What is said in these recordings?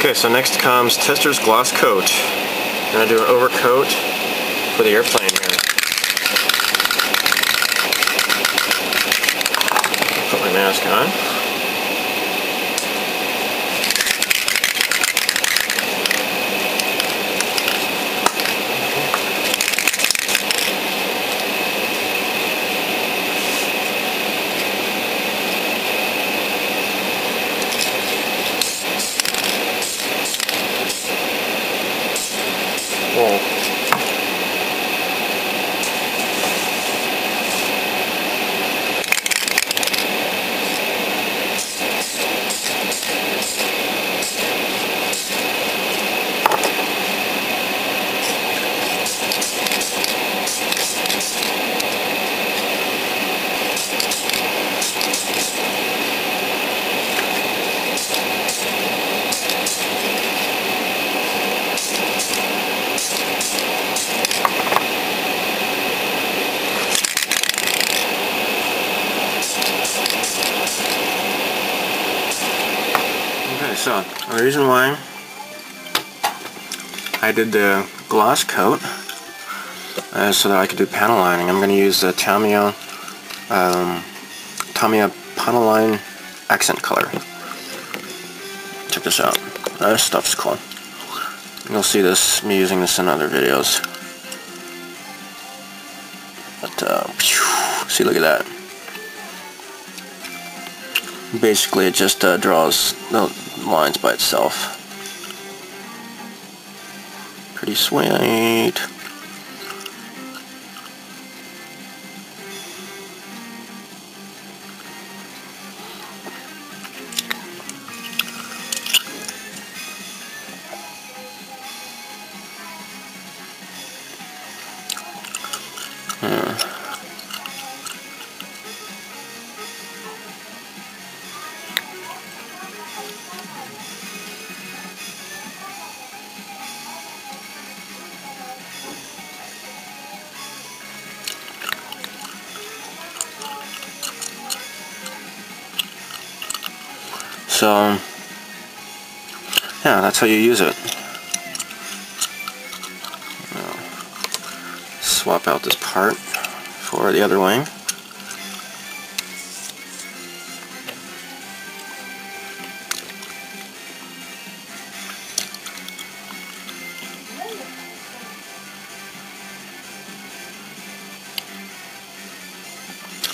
Okay, so next comes Tester's Gloss Coat. I'm going to do an overcoat for the airplane here. Put my mask on. Whoa. So, the reason why I did the gloss coat is so that I could do panel lining. I'm going to use the Tamiya panel line accent color. Check this out. This stuff's cool. You'll see me using this in other videos. But, see, look at that. Basically, it just draws the lines by itself. Pretty sweet. So, yeah, that's how you use it. Swap out this part for the other wing.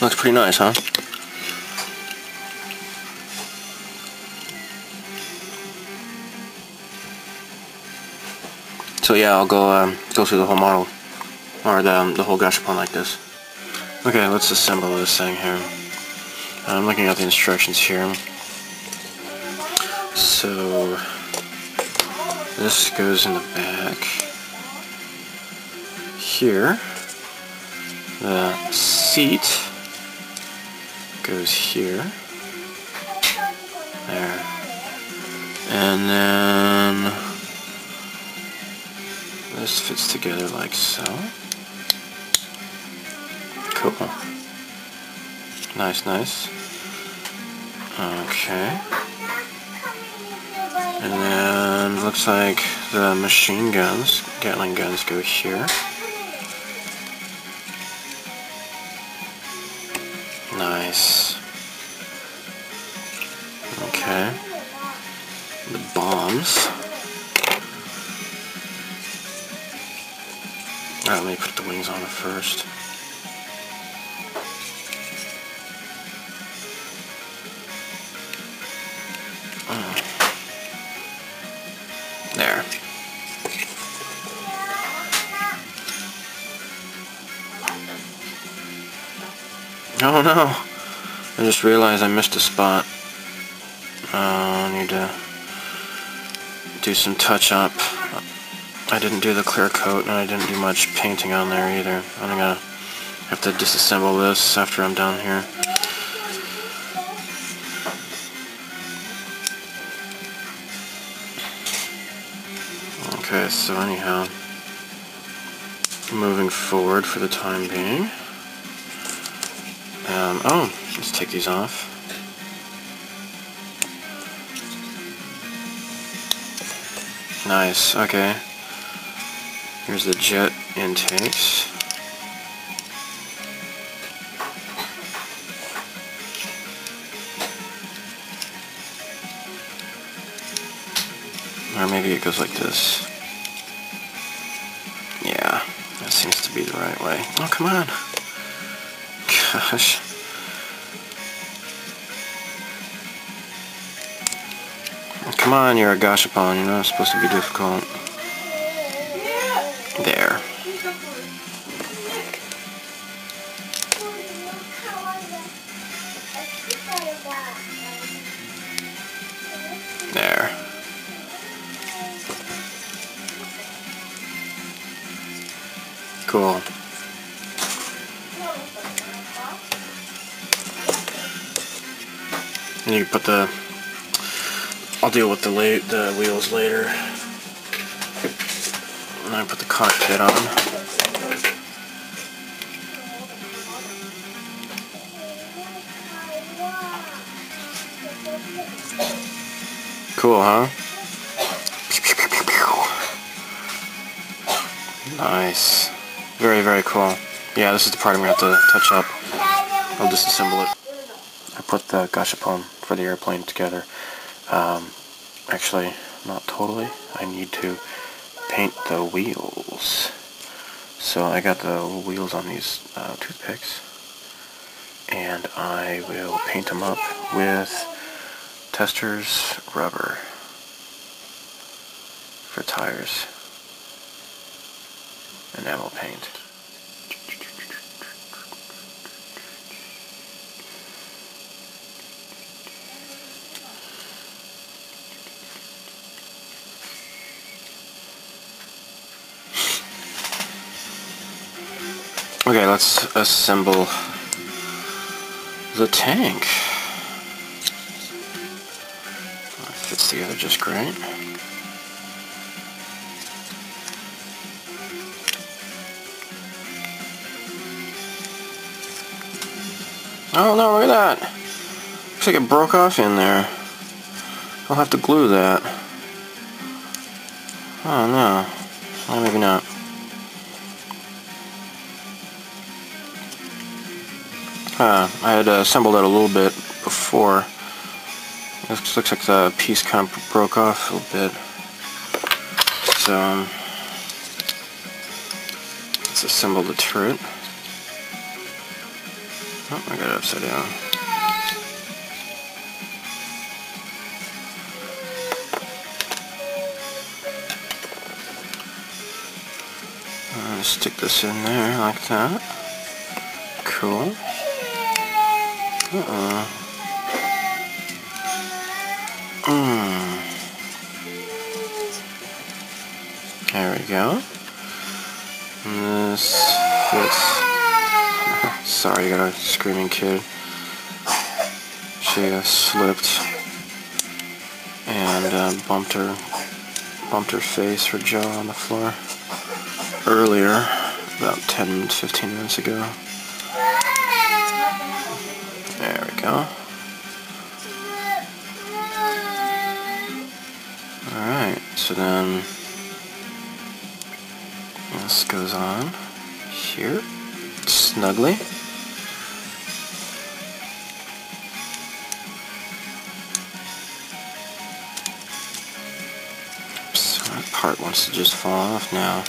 Looks pretty nice, huh? So yeah, I'll go through the whole model, or the whole gachapon like this. Okay, let's assemble this thing here. I'm looking at the instructions here. So this goes in the back. Here, the seat goes here. There. And then this fits together like so. Cool. Nice, nice. Okay. And then looks like the machine guns, Gatling guns, go here. Nice. Okay. The bombs. Alright, let me put the wings on it first. There. Oh no! I just realized I missed a spot. I need to do some touch-up. I didn't do the clear coat, and I didn't do much painting on there either. I'm gonna have to disassemble this after I'm done here. Okay, so anyhow, moving forward for the time being. Oh, let's take these off. Nice, okay. Here's the jet intakes. Or maybe it goes like this. Yeah, that seems to be the right way. Oh, come on. Gosh. Come on, you're a gachapon. You're not supposed to be difficult. There. There. Cool. And you put the... I'll deal with the wheels later. And I put the cockpit on. Cool, huh? Nice. Very, very cool. Yeah, this is the part I'm going to have to touch up. I'll disassemble it. I put the gachapon for the airplane together. Actually, not totally. I need to paint the wheels. So I got the wheels on these toothpicks. And I will paint them up with Testors rubber for tires. Enamel paint. Okay, let's assemble the tank. It fits together just great. Oh no, look at that! Looks like it broke off in there. I'll have to glue that. Oh no. Well, maybe not. I had assembled it a little bit before. This looks like the piece kind of broke off a little bit. So, let's assemble the turret. Oh, I got it upside down. I'm gonna stick this in there like that. Cool. There we go. And this fits. Sorry, I got a screaming kid. She slipped and bumped her face, her jaw on the floor earlier, about 10-15 minutes ago. There we go. Alright, so then this goes on here, snugly. So that part wants to just fall off now.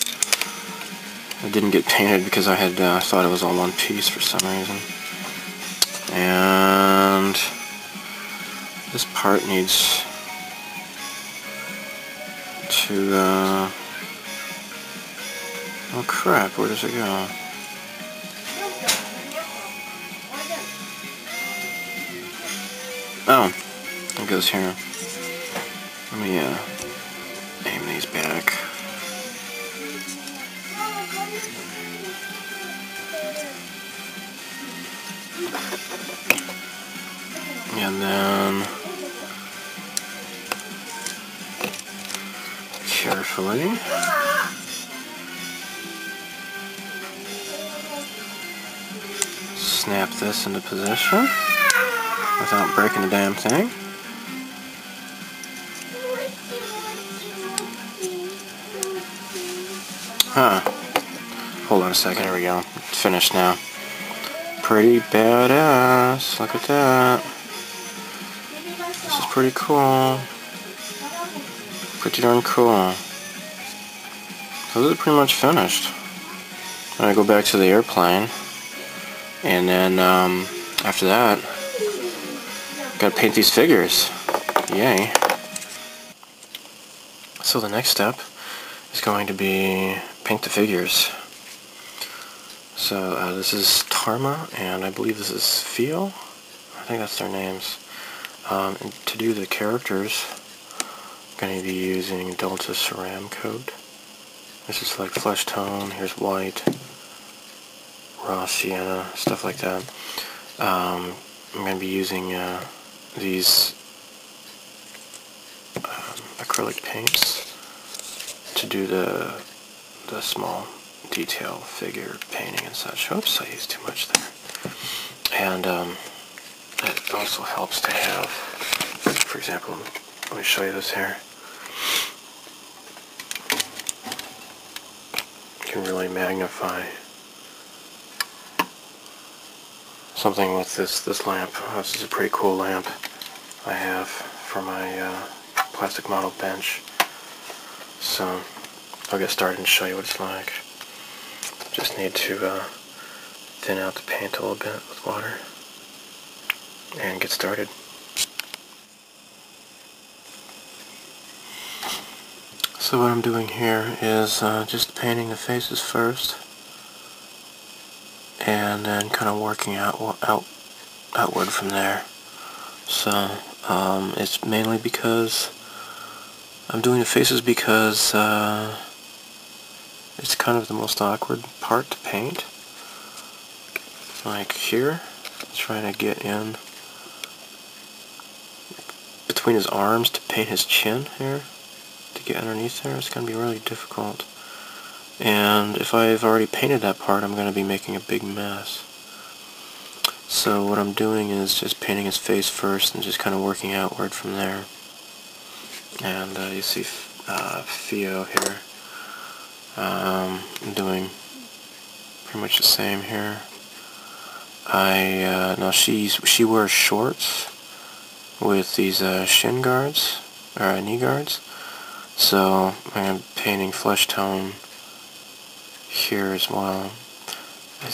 It didn't get painted because I had thought it was all one piece for some reason. And this part needs to, oh crap, where does it go? Oh, it goes here. Let me aim these back. And then carefully snap this into position without breaking the damn thing. Huh. Hold on a second, here we go. It's finished now. Pretty badass. Look at that. This is pretty cool. Pretty darn cool. So this is pretty much finished. I'm gonna go back to the airplane, and then after that, gotta paint these figures. Yay. So the next step is going to be paint the figures. So this is Tarma, and I believe this is Fio. I think that's their names. And to do the characters, I'm going to be using Delta Ceram Coat. This is like flesh tone. Here's white, raw sienna, stuff like that. I'm going to be using these acrylic paints to do the small detail figure painting and such. Oops, I used too much there. And it also helps to have, for example, let me show you this here. You can really magnify something with this lamp. This is a pretty cool lamp I have for my plastic model bench. So I'll get started and show you what it's like. Just need to thin out the paint a little bit with water and get started. So what I'm doing here is just painting the faces first, and then kind of working outward from there. So it's mainly because I'm doing the faces because it's kind of the most awkward part to paint. Like here, trying to get in between his arms to paint his chin here, to get underneath there. It's going to be really difficult. And if I've already painted that part, I'm going to be making a big mess. So what I'm doing is just painting his face first and just kind of working outward from there. And you see Fio here. I'm doing pretty much the same here. Now she wears shorts with these shin guards, or knee guards. So I'm painting flesh tone here as well. I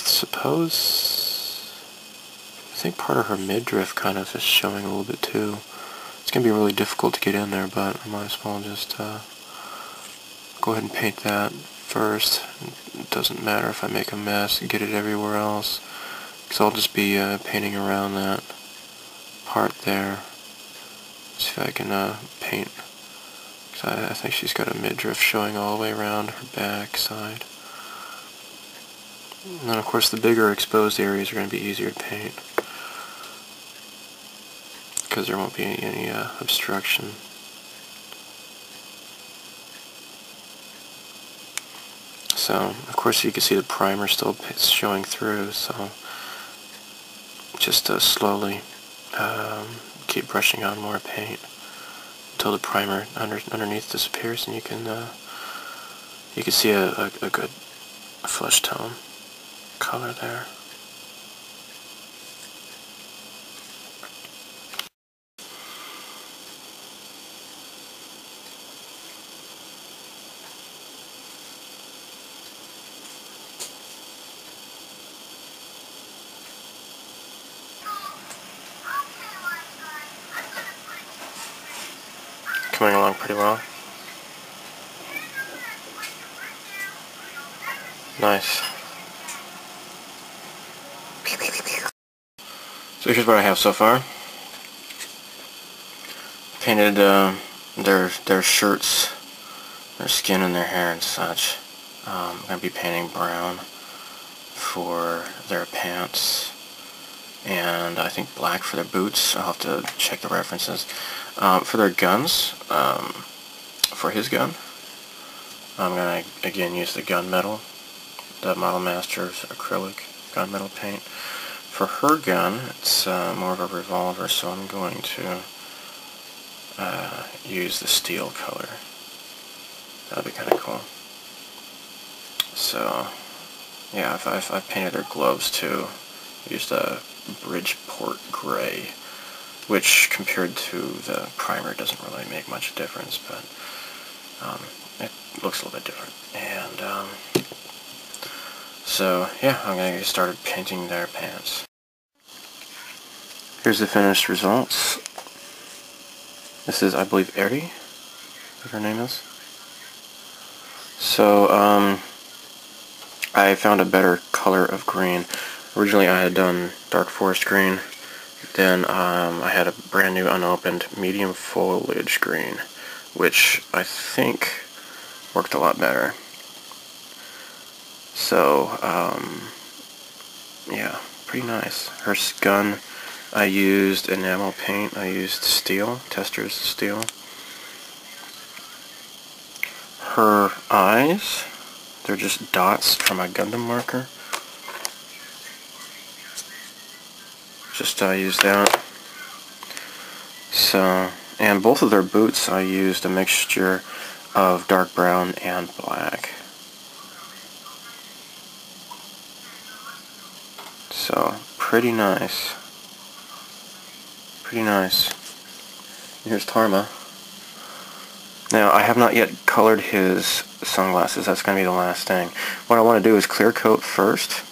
think part of her midriff kind of is showing a little bit too. It's going to be really difficult to get in there, but I might as well just go ahead and paint that first. It doesn't matter if I make a mess, get it everywhere else, because I'll just be painting around that part there. See if I can paint, because I think she's got a midriff showing all the way around her back side. And then of course the bigger exposed areas are going to be easier to paint, because there won't be any obstruction. So, of course you can see the primer still showing through, so just slowly keep brushing on more paint until the primer underneath disappears, and you can see a good flesh tone color there. Coming along pretty well. Nice. So here's what I have so far. Painted their shirts, their skin, and their hair and such. I'm going to be painting brown for their pants, and I think black for their boots. I'll have to check the references. For their guns, for his gun, I'm going to again use the gunmetal, the Model Masters acrylic gunmetal paint. For her gun, it's more of a revolver, so I'm going to use the steel color. That'll be kind of cool. So yeah, I've painted their gloves too. Used a Bridgeport gray, which compared to the primer doesn't really make much difference, but it looks a little bit different. And so yeah, I'm gonna get started painting their pants. Here's the finished results. This is, I believe, Eri, what her name is. So I found a better color of green. Originally I had done dark forest green, then I had a brand new unopened medium foliage green, which I think worked a lot better. So yeah, pretty nice. Her gun, I used enamel paint. I used steel, Tester's steel. Her eyes, they're just dots from a Gundam marker. Just I used that. So, and both of their boots I used a mixture of dark brown and black. So, pretty nice. Pretty nice. Here's Tarma. Now, I have not yet colored his sunglasses. That's going to be the last thing. What I want to do is clear coat first.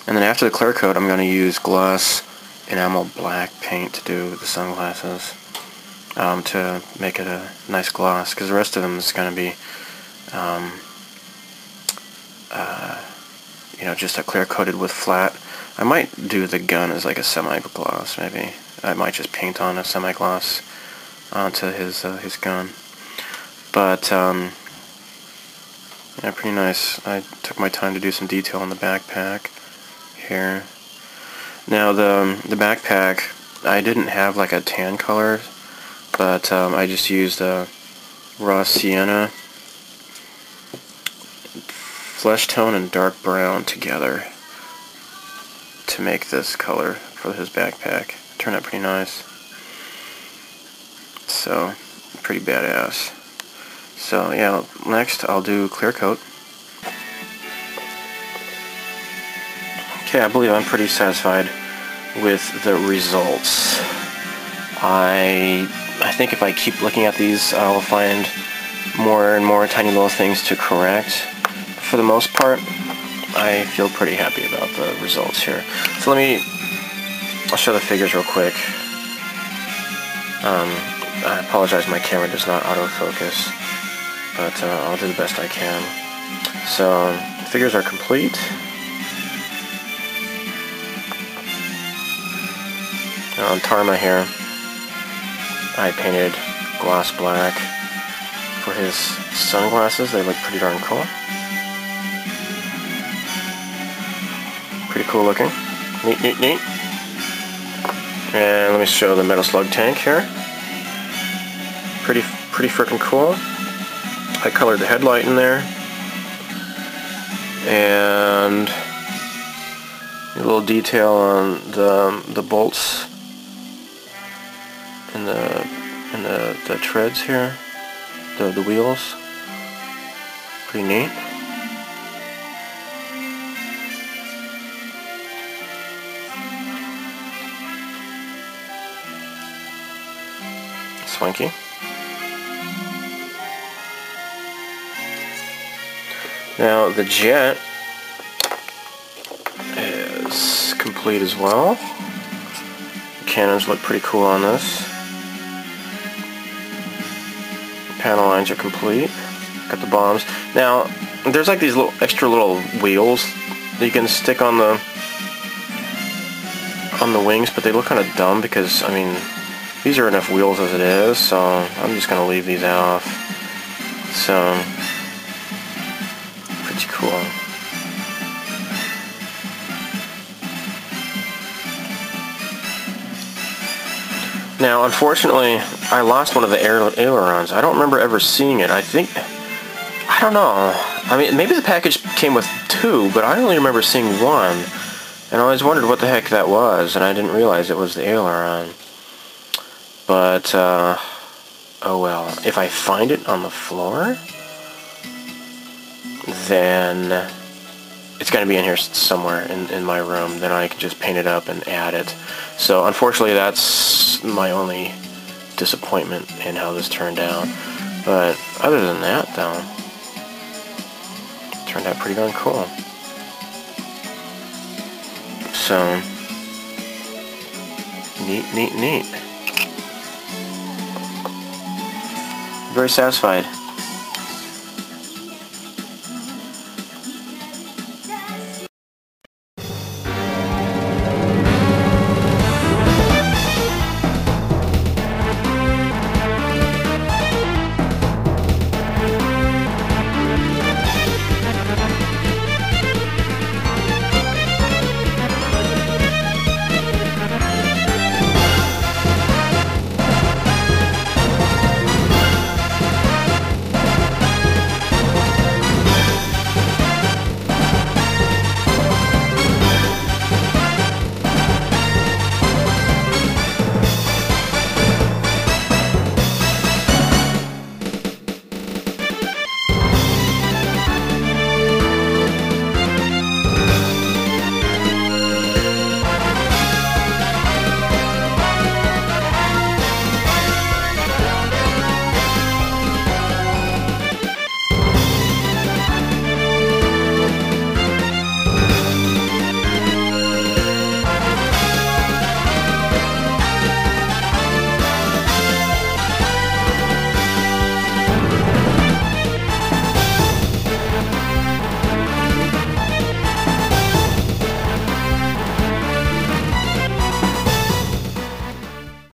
And then after the clear coat, I'm going to use gloss enamel black paint to do the sunglasses. To make it a nice gloss. Because the rest of them is going to be, you know, just a clear coated with flat. I might do the gun as like a semi-gloss, maybe. I might just paint on a semi-gloss onto his gun. But yeah, pretty nice. I took my time to do some detail on the backpack here. Now the backpack, I didn't have like a tan color, but I just used a raw sienna, flesh tone, and dark brown together to make this color for his backpack. It turned out pretty nice. So, pretty badass. So yeah, next I'll do clear coat. Okay, I believe I'm pretty satisfied with the results. I think if I keep looking at these, I'll find more and more tiny little things to correct. For the most part, I feel pretty happy about the results here. So I'll show the figures real quick. I apologize, my camera does not autofocus, but I'll do the best I can. So, the figures are complete. On Tarma here, I painted gloss black for his sunglasses. They look pretty darn cool. Pretty cool looking. Neat, neat, neat. And let me show the Metal Slug tank here. Pretty freaking cool. I colored the headlight in there. And a little detail on the bolts and the treads here, the wheels. Pretty neat. Swanky. Now the jet is complete as well. The cannons look pretty cool on this. Panel lines are complete. Got the bombs. Now there's like these extra little wheels that you can stick on the wings, but they look kind of dumb because, I mean, these are enough wheels as it is, so I'm just going to leave these off. So, pretty cool. Now, unfortunately, I lost one of the ailerons. I don't remember ever seeing it. I don't know. I mean, maybe the package came with two, but I only remember seeing one. And I always wondered what the heck that was, and I didn't realize it was the aileron. But, oh well. If I find it on the floor, then it's going to be in here somewhere in my room. Then I can just paint it up and add it. So unfortunately, that's my only disappointment in how this turned out. But other than that, though, it turned out pretty darn cool. So, neat. Very satisfied.